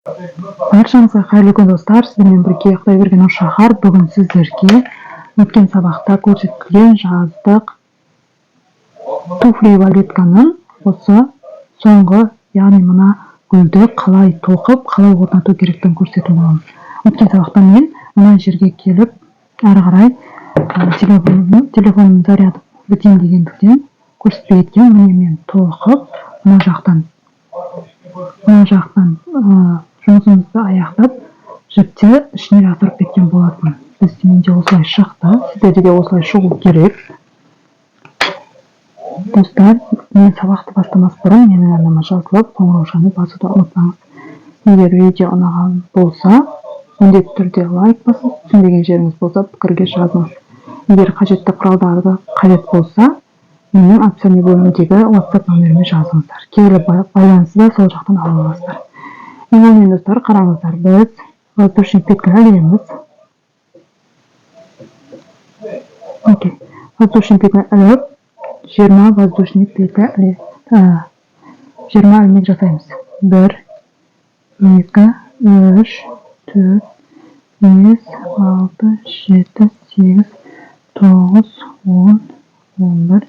Баршаңызға қайырлы күн достар, сіздермен бірге Құдайберген Ошақар. Бүгін сіздерге өткен сабақта көрсетілген жаздық туфли валютканың осы соңғы, яғни мына гүлді қалай тоқып, қалай орнату керектігін көрсету боламын. Өткен сабақта мен мына жерге келіп, әрі қарай телефонымның заряды бітейін дегендіктен көрсетпей кеткен. Міне мен тоқып, мына жақтан жұмысымызды аяқтап, жіпті ішіне жасырып кеткен болатын. Менде осылай шықты, сіздерде де осылай шығу керек. Достар, мен сабақты бастамас бұрын менің арнама жазылып, қоңыраушаны басуды ұмытпаңыз. Егер видео ұнаған болса, міндетті түрде лайк басып, түсінбеген жеріңіз болса, пікірге жазыңыз. Егер қажетті құралдарды қажет болса, менің опционный бөліміндегі WhatsApp номеріме жазыңыздар. Келі байланысты да сол жақтан ала аласыздар. Ең достар, қараңыздар, біз воздушный петля ілеміз. Воздушный петля іліп, 20 воздушный петля ілеміз. 20 ілмек жасаймыз. 1, 2, 3, 4, 5, 6, 7, 8, 9, 10,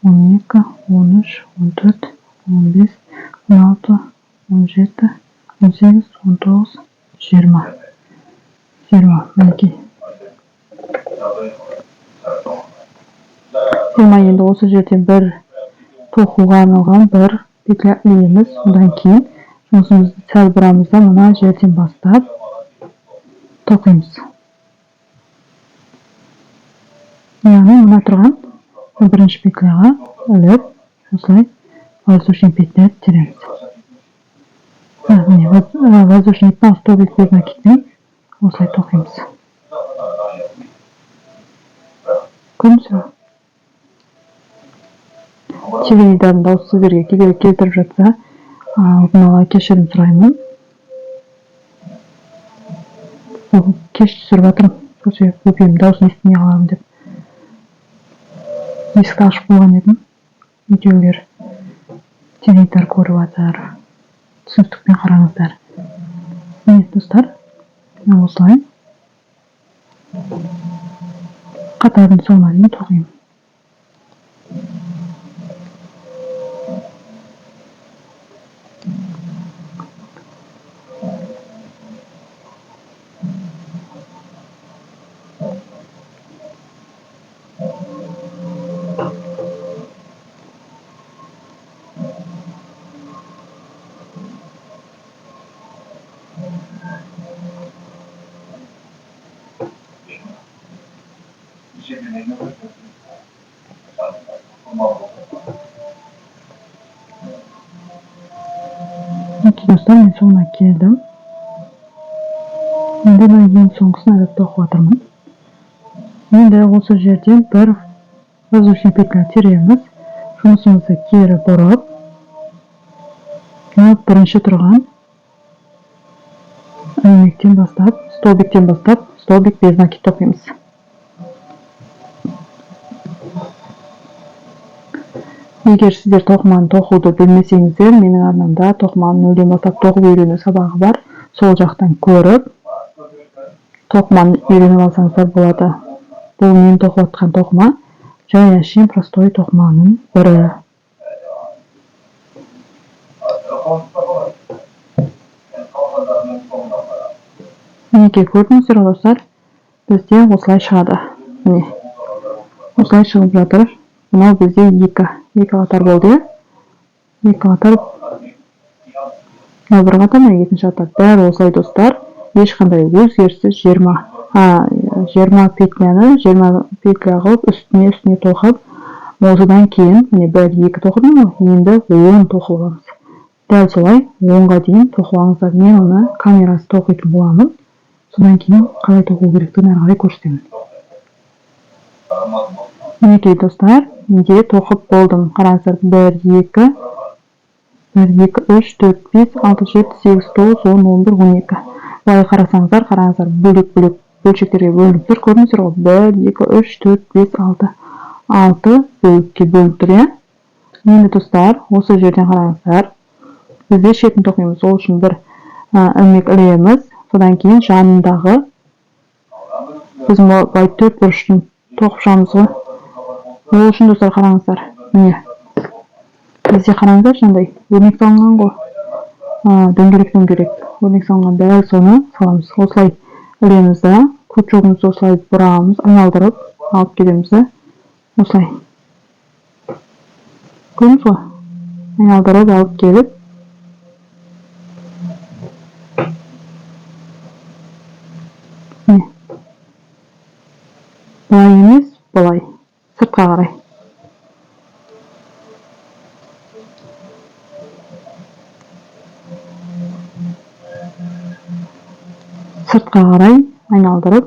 11, 12, 13, 14, 15, 16, 17, 18, 19, 20. Мінекей. 20 енді осы жерден бір тоқуға арналған бір петля ілеміз. Одан кейін жұмысымызды сәл бұрамыз да мына жерден бастап тоқимыз. Яғни мына тұрған бірінші петляға іліп, осылай воздушный петля тереміз. Воздушный петля столбик без накидпен осылай тоқимыз. Көрдіңіздер? Теледидардың дауысы сіздерге кедергі келтіріп жатса, алдын ала кешірім сұраймын. Кеш түсіріп жатырмын. Сол себеп көкем дауысын естімей қаламын деп. Есікті ашып қойған едім. Үйдегілер теледидар көріп жатыр. Түсіністікпен қараңыздар. Міне достар, осылай қатардың соңына дейін тоқимын. Достар, мен соңына келдім. Енді ең соңғысын әліп тоқып жатырмын. Енді осы жерден бір воздушный петля тереміз. Жұмысымызды кері бұрып, бірінші тұрған ілмектен бастап, столбик без накид тоқимыз. Егер сіздер тоқыманы тоқуды білмесеңіздер, менің арнамда тоқыманы нөлден бастап тоқып үйрену сабағы бар. Сол жақтан көріп, тоқыманы үйреніп алсаңыздар болады. Бұл мен тоқып жатқан тоқыма, жай әшейін простой тоқыманың бірі. Мінекей көрдіңіздер достар, бізде осылай шығады. Міне, осылай шығып жатыр. Мынау бізде екі қатар болды. Екі қатар, бір қатар, екінші қатар. Бәрі осылай достар. Ешқандай өзгеріссіз 20 петля қылып, үстіне тоқып, осыдан кейін, міне бір екі тоқыдым, енді 10 тоқып аламыз. Дәл солай 10-ға дейін тоқып алыңыздар. Мен оны камерасы тоқитын боламын. Содан кейін қалай тоқу керектігін әрі қарай көрсетемін. Мінекей достар, менде тоқып болдым. Қараңыздар, 1, 2, 3, 4, 5, 6, 7, 8, 9, 10, 11, 12. Былай қараңыздар, бөлек бөлшектерге бөлініп тұр. Көрдіңіздер ғой? 1, 2, 3, 4, 5, 6. 6 бөлікке бөлініп тұр, иә? Енді достар, осы жерден қараңыздар. Бізде шетін тоқимыз. Ол үшін бір ilmek ілеміз. Содан кейін жанындағы біз былай төрт бұрыштың тоқышамыз ғой. Ол үшін достар қараңыздар. Міне. Бізде қараңыздар жандай өрнек салынған ғой. Дөңгелек өрнек салынған, дәл соны саламыз. Осылай ілеміз да, көк жоғымызды осылай бұрамыз, айналдырып алып келеміз да. Осылай. Көрдіңіз ғой? Айналдырып алып келіп былай емес, былай сыртқа қарай. Сыртқа қарай айналдырып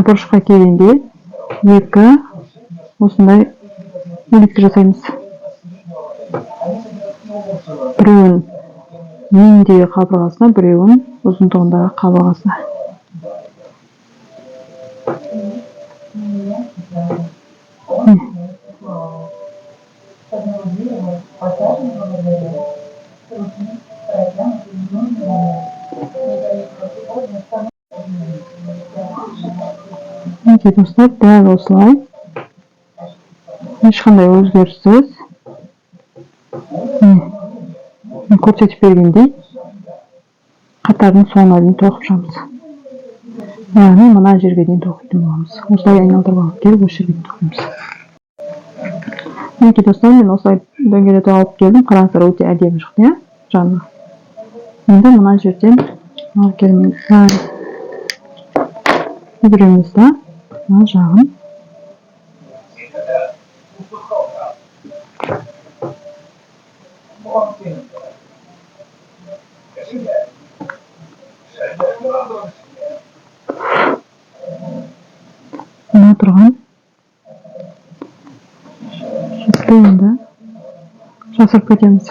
бұрышқа келгенде екі осындай ілікті жасаймыз. Біреуін ендегі қабырғасына, біреуін ұзындығындағы қабырғасына. Мінекей достар, дәл осылай ешқандай өзгеріссіз көрсетіп бергендей қатардың соңына дейін тоқышамыз. Яғни мына жерге дейін тоқитын боламыз. Осылай айналдырып алып келіп осы жерге дейін тоқимыз. Мінекей достар, мен осылай дөңгелетіп алып келдім. Қараңыздар, өте әдемі шықты, иә, жанына. Енді мына жерден алып келеміз. Үйдіреміз да, мына жағын. Мына тұрған шетті енді жасырып кетеміз.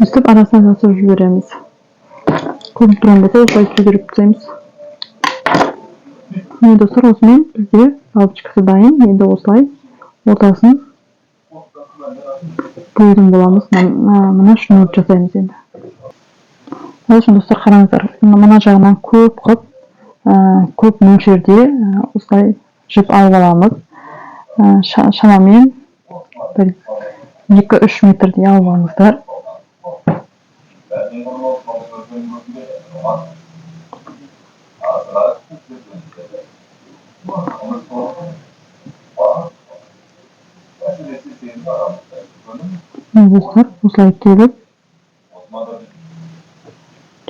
Өстіп арасына жасырып жібереміз. Көрініп тұрған болса, осылай күйдіріп тастаймыз. Міне достар, осымен бізде бабочкасы дайын. Енді осылай ортасын бояйтын боламыз. Мына шнур жасаймыз енді. Ол үшін достар, қараңыздар, мына жағынан көп мөлшерде осылай жіп алып аламыз. Шамамен 2-3 метрдей алып алыңыздар. Достар, осылай келіп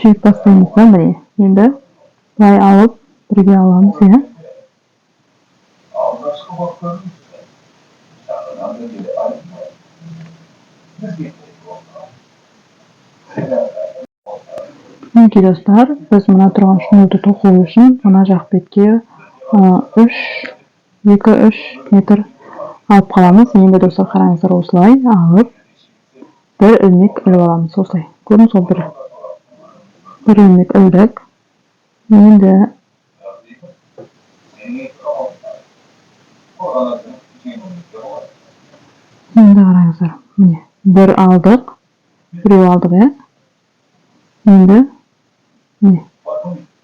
түйіп бастаймыз да, міне. Енді былай алып, бірге аламыз, иә. Мінекей достар, біз мына тұрған шнурды тоқу үшін мына жақ бетке 2-3 метр алып қаламыз. Енді достар, қараңыздар, осылай алып бір ілмек іліп аламыз. Осылай. Көрдіңіз ғой, бір ілмек ілдік. Енді Endi qarаңыздар. Mine bir aldık. Birev aldık ya. Endi mine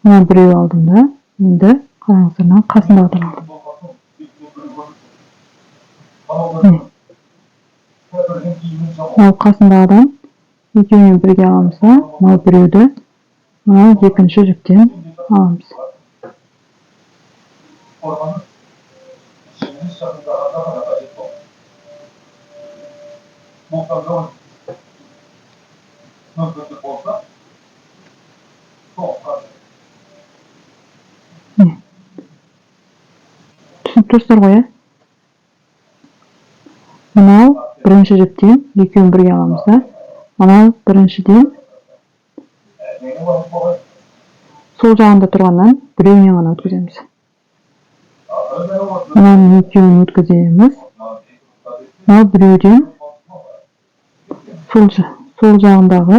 mana birev aldım da. Endi qarаңыздар, qasındagidan aldım. Mine mana qasındagidan ekөөünü birge alamızsa, mana birewdi mana ekинчи жүктен alamız. Mine түсініп тұрсыздар ғой, мынау бірінші жүктен екеуін бірге аламыз да, мынау біріншіден сол жағында тұрғаннан біреуіне ғана өткіземіз. Мынаның екеуін өткіземіз. Мынау біреуден сол жағындағы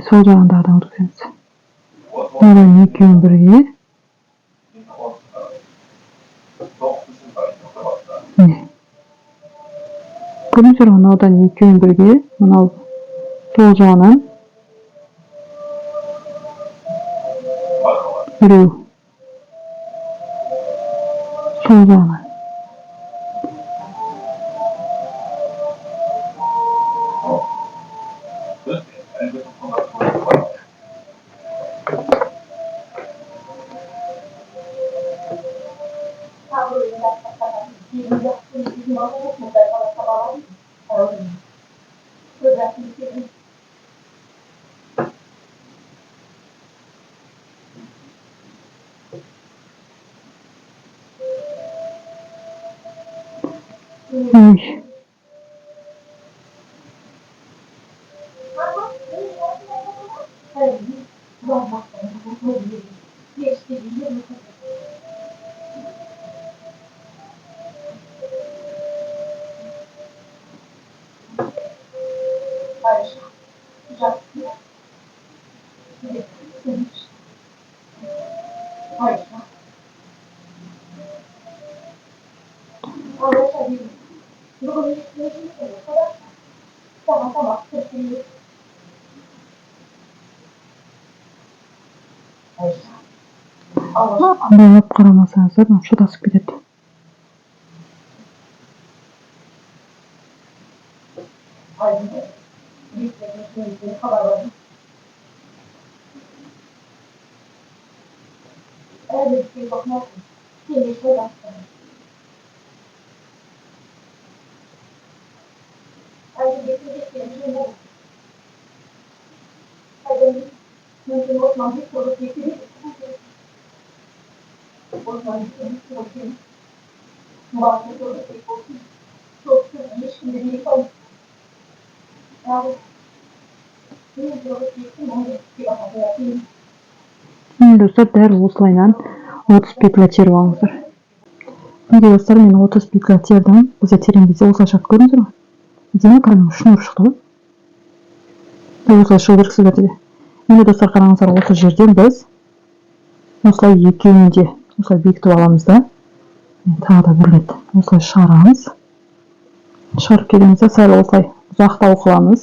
сол жағындағыдан өткіземіз. Мынаның екеуін бірге көрдіңіздер ғой, мынаудан екеуін бірге мынау сол жағынан біреу сол жағынан абайлап қарамасаңыздар шатасып кетеді. Достар, дәл осылайынан 30 петля теріп алыңыздар. Неге достар, мен 30 петля тердім. Бізде терген кезде осылайша көрдіңіздер ме? Демек кәдімгі шнур шықты ғой. Осылай шығу керексіз бәтеде. Енді достар, қараңыздар, осы жерден біз осылай екеуін де осылай бекітіп аламыз да. Тағы да бір рет осылай шығарамыз. Шығарып келеміз, сәл осылай ұзақтау қыламыз.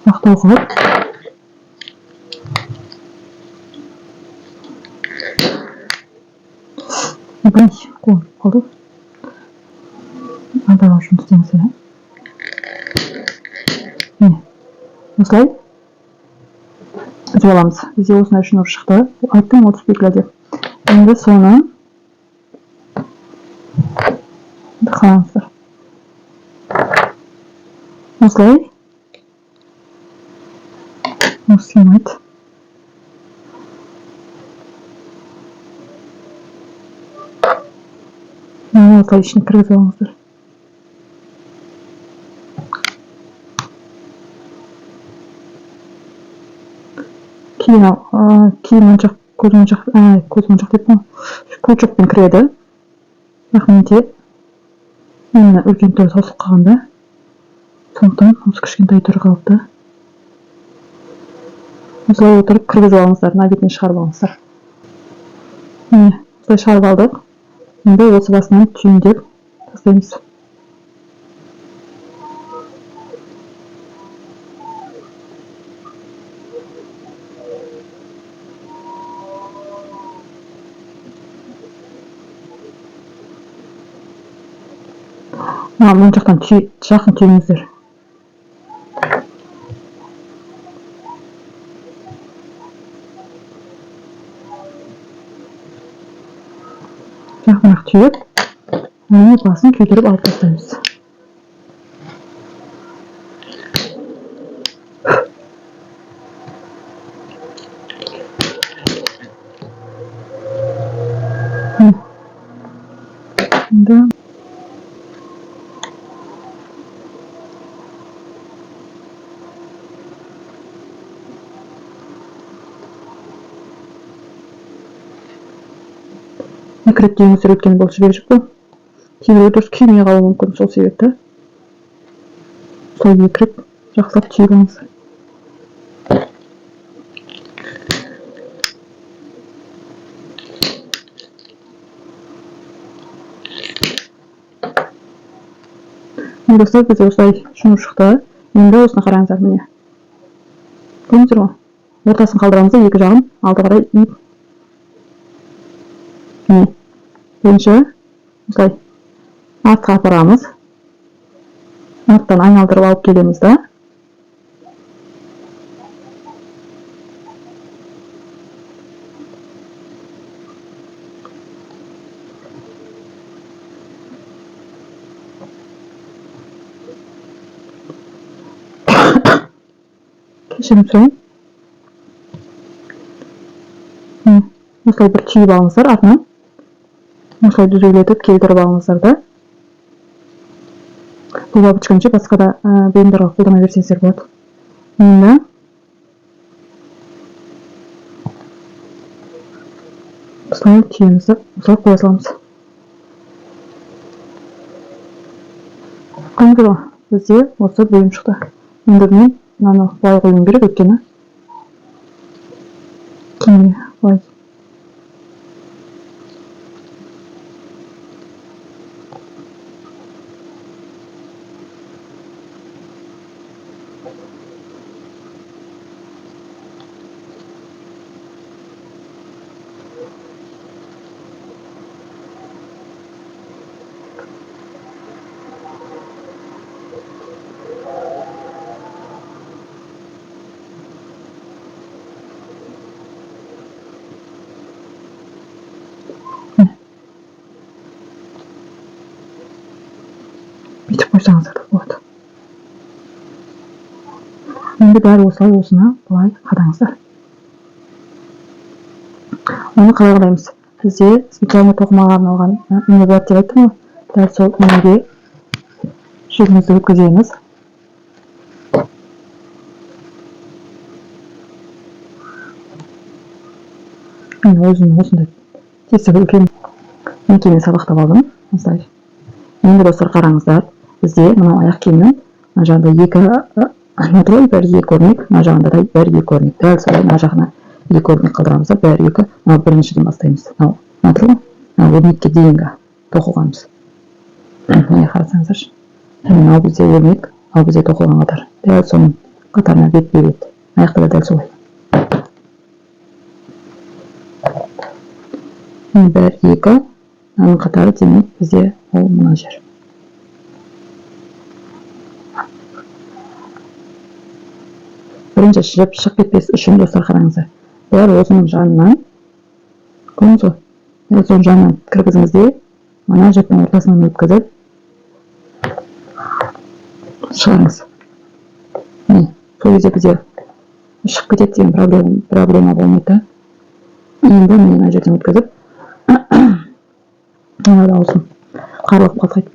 Ұзақтау қылып Блин, қолым қалды. Адалау жұмыс істеңіз, иә. Осылай үзіп аламыз. Бізде осындай шнур шықты. Айттым 30 петля деп. Енді соны қараңыздар. Осылай сыймайды. Осылай ішіне кіргізіп алыңыздар. Кейін моншақ, көз моншақ деппін. Көзшікпен кіреді. Рахметте мені үлкен түрі тосып қалғанда. Сондықтан осы кішкентай түрі қалыпты. Осылай отырып кіргізіп алыңыздар, мына бетіне шығарып алыңыздар. Осылай шығарып алдық. Енді осы басынан түйіндеп тастаймыз. Мына жақтан жақын түйіңіздер. Жақынырақ түйіп, басын күйдіріп алып тастаймыз. Енді екі рет түйіңіздер, өйткені бұл жібек жүк қой. Кейбіреу дұрыс күймей қалуы мүмкін, сол себепті солай екі рет жақсылап түйіп алыңыз. Достар, біз осылай шыны шықты. Енді осыны қараңыздар, міне. Көрдіңіздер ғой? Ортасын қалдырамыз, екі жағын алды қарай иіп. Міне. Бірінші осылай артқа апарамыз. Арттан айналдырып алып келеміз да. Кешірім сұрайын. Осылай бір түйіп алыңыздар артынан. Осылай дүзеулетіп келтіріп алыңыздар да. Бұл бабочканы басқа да бұйымдарға қолдана берсеңіздер болады. Енді осылай түйемізді осылай қоя саламыз. Көрдіңіздер ғой? Бізде осы бұйым шықты. Енді мен мынаны былай қоюым керек, өйткені кейін былай. Бүйтіп қойсаңыздар да болады. Енді бәрі осылай осыны былай қадаңыздар. Оны қалай қадаймыз? Бізде специально тоқымаға арналған ине болады деп айттым ғой. Дәл сол инеге жүзімізді өткіземіз. Мен өзім осындай тесігі үлкен мекеме сабақтап алдым. Осылай. Енді достар, қараңыздар. Бізде мынау аяқ киімнің мына жағында екі бәрі екі өрнек, мына жағында да бәрі екі өрнек. Дәл солай мына жағына екі өрнек қалдырамыз да, бәрі екі. Мынау біріншіден бастаймыз. Мынау тұр ғой? Мынау өрнекке дейінгі тоқылғанымыз. Міне қарасаңыздаршы. Мынау бізде өрнек, ал бізде тоқылған қатар. Дәл соның қатарына бет-бет. Аяқта да дәл солай. Бәрі екі. Мынаның қатары демек бізде ол мына жер. Бірінші шығып кетпес үшін достар, қараңыздар. Бәрі осының жанынан, көрдіңіз ғой? Бәрі соның жанынан кіргізіңізде, мына жіптің ортасынан өткізіп шығарыңыз. Міне, сол кезде бізде шығып кетеді деген проблема болмайды. Енді мына жерден өткізіп, мына дауысын қарылып қалқайды.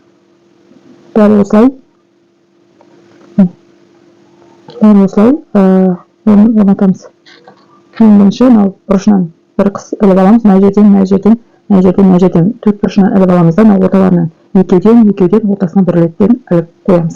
Бәрі осылай. Бәрі осылай орнатамыз. Ең бірінші бұрышынан бір қыс іліп аламыз. Мына жерден төрт бұрышынан іліп аламыз да, орталарынан екеуден ортасына бір реттен іліп қоямыз.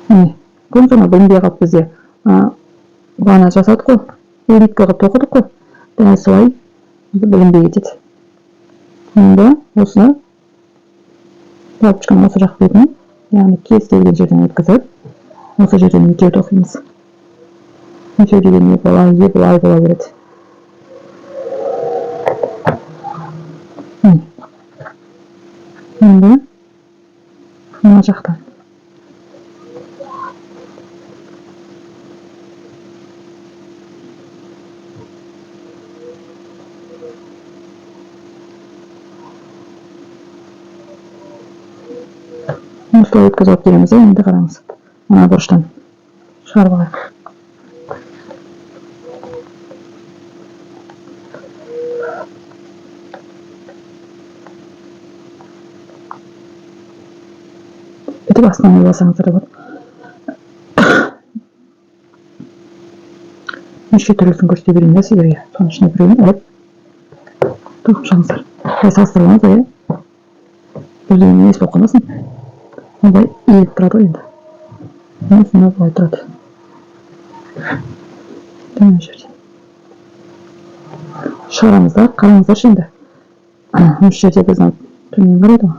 міне көп жаңа білінбей қалып бізде бағана жасадық қой элитка қылып тоқыдық қой дәл солай білінбей кетеді. енді осы лампочканы осы жақ бетін яғни кез келген жерден өткізіп осы жерден екеу тоқимыз. Екеу деген не былай бола береді. енді мына жақтан осылай өткізіп алып келеміз. Енді қараңыз, мына бұрыштан шығарып алайық. Бүйтіп астынан ойласаңыздар да болады. Неше түрлісін көрсете берейін да сіздерге. Соның ішіне біреуін іліп тоқып шығыңыздар. Салыстырмаңыз, өздерің емес болып қалмасын. Ондай иіліп тұрады ғой енді. Осында былай тұрады. Мына жерден шығарамыздар, қараңыздаршы енді. Осы жерде біздің төмен қарайды ғой.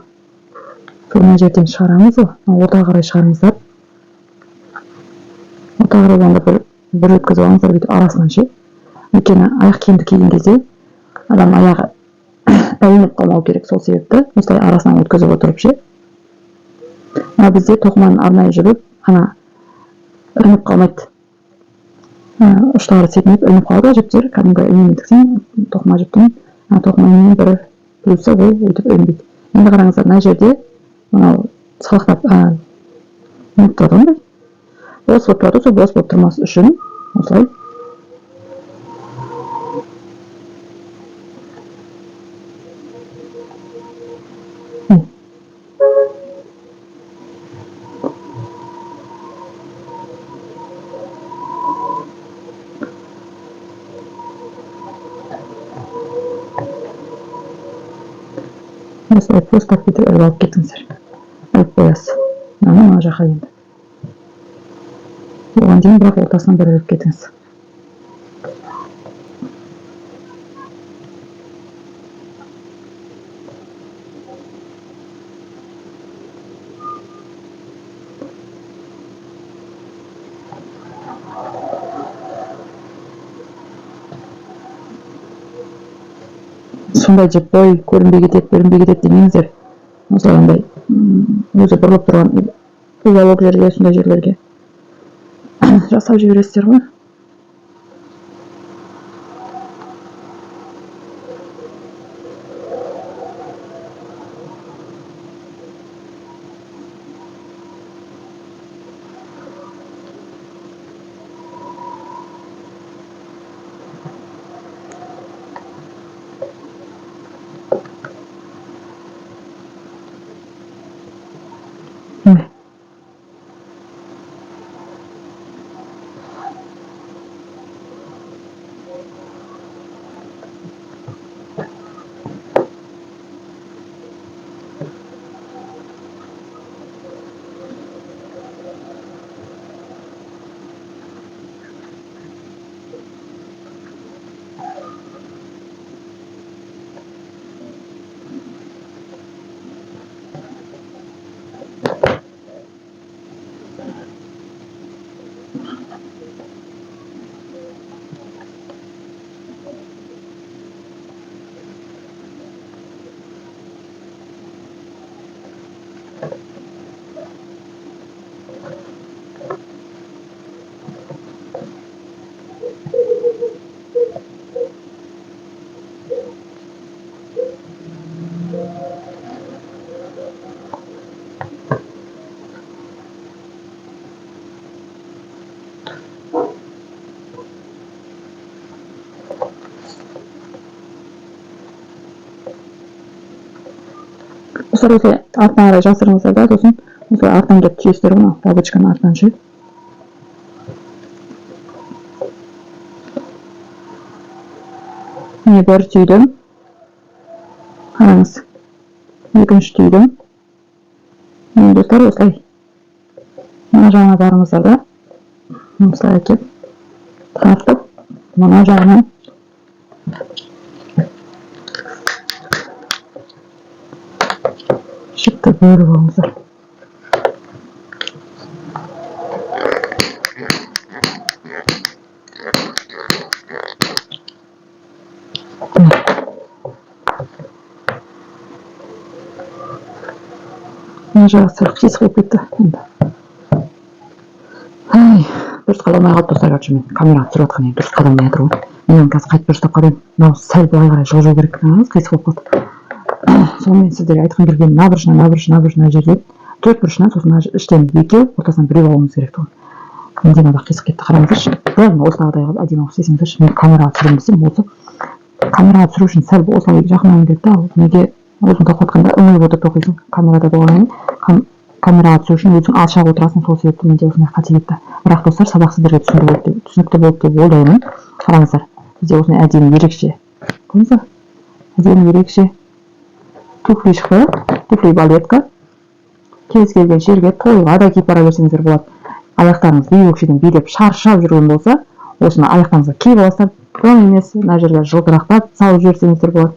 Мына жерден шығарамыз ғой, ортаға қарай шығарыңыздар. Ортаға қарай бір өткізіп алыңыздар, бүйтіп арасынан ше. Өйткені аяқ киімді киген кезде адам аяғы ілініп қалмау керек, сол себепті осылай арасынан өткізіп отырып ше. Бізде тоқыманың арнайы жүріп, ана ілініп қалмайды. Ұштары секініп ілініп қалады жіптер, кәдімгі ілініп тіксең, тоқыма жіптің тоқыманың бір плюсы ол өйтіп ілінбейді. Енді қараңыздар, мына жерде мынау салақтап нетіп тұрады ондай. Бос болып тұрады, сол бос болып тұрмас үшін осылай осылай постап бүйтіп іліп алып кетіңіздер. Іліп қоясыз. Мына жаққа енді. Оған дейін бірақ ортасынан бір іліп кетіңіз. Сондай жіп бой көрінбей кетеді демеңіздер. Осылай өзі бұрылып тұрған уголок жерге, сондай жерлерге жасап жібересіздер ғой. Осылай артына қарай жасырыңыздар да, сосын осылай артынан келіп түйесіздер ғой, бабочканы артынан ше. Міне бір түйдім. Қараңыз. Екінші түйдім. достар, осылай мына жағына барыңыздар да осылай әкеп тартып мына жағынан жіпті бөліп алыңыздар. Мына жағы сәл қисық болып кетті енді. Дұрыс қарай алмай қалды достар, мен камераға түсіріп жатқан едім, дұрыс қарай алмай жатыр ғой. Мен қазір қайтып бір жаққа қараймын, мынау сәл былай қарай жылжу керек, қисық болып қалды. Сонымен сіздерге айтқым келгені мына бұрышына жерден төрт бұрышынан, сосын іштен екеу, ортасынан біреу алуымыз керек тұғын. Менде мынада қисық кетті, қараңыздаршы. Бәрін осылағыдай қылып әдемі қылып істесеңіздерші. Мен камераға түсіремін десем, осы камераға түсіру үшін сәл осылай жақыннан келді да, ал неге өзің тоқып отқанда үңіліп отырып оқисың, камерада болғаннан кейін камераға түсіру үшін өзің алшақ отырасың, сол себепті менде осындай қате кетті. Бірақ достар, сабақ сіздерге түсінікті болды деп ойлаймын. Қараңыздар, бізде осындай әдемі ерекше, көрдіңіз ба? Әдемі ерекше туфли шықты, туфли балетка. Кез келген жерге тойға да киіп бара берсеңіздер болады. Аяқтарыңыз би өкшеден билеп шаршап жүрген болса, осыны аяқтарыңызға киіп аласыздар, тым емес, мына жерге жылтырақтап салып жіберсеңіздер болады.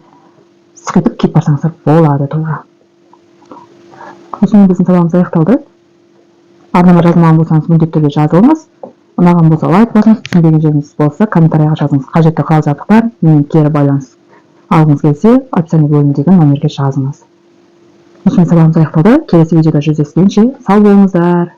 Сықитып киіп барсаңыздар болады тойға. Осымен біздің сабағымыз аяқталды. Арнама жазылмаған болсаңыз, міндетті түрде жазылыңыз. Ұнаған болса лайк басыңыз, түсінбеген жеріңіз болса комментарийға жазыңыз. Қажетті құрал-жабдықтар менімен кері байланыс алғыңыз келсе, описание бөліміндегі номерге жазыңыз. Осымен сабағымыз аяқталды. Келесі видеода жүздескенше сау болыңыздар.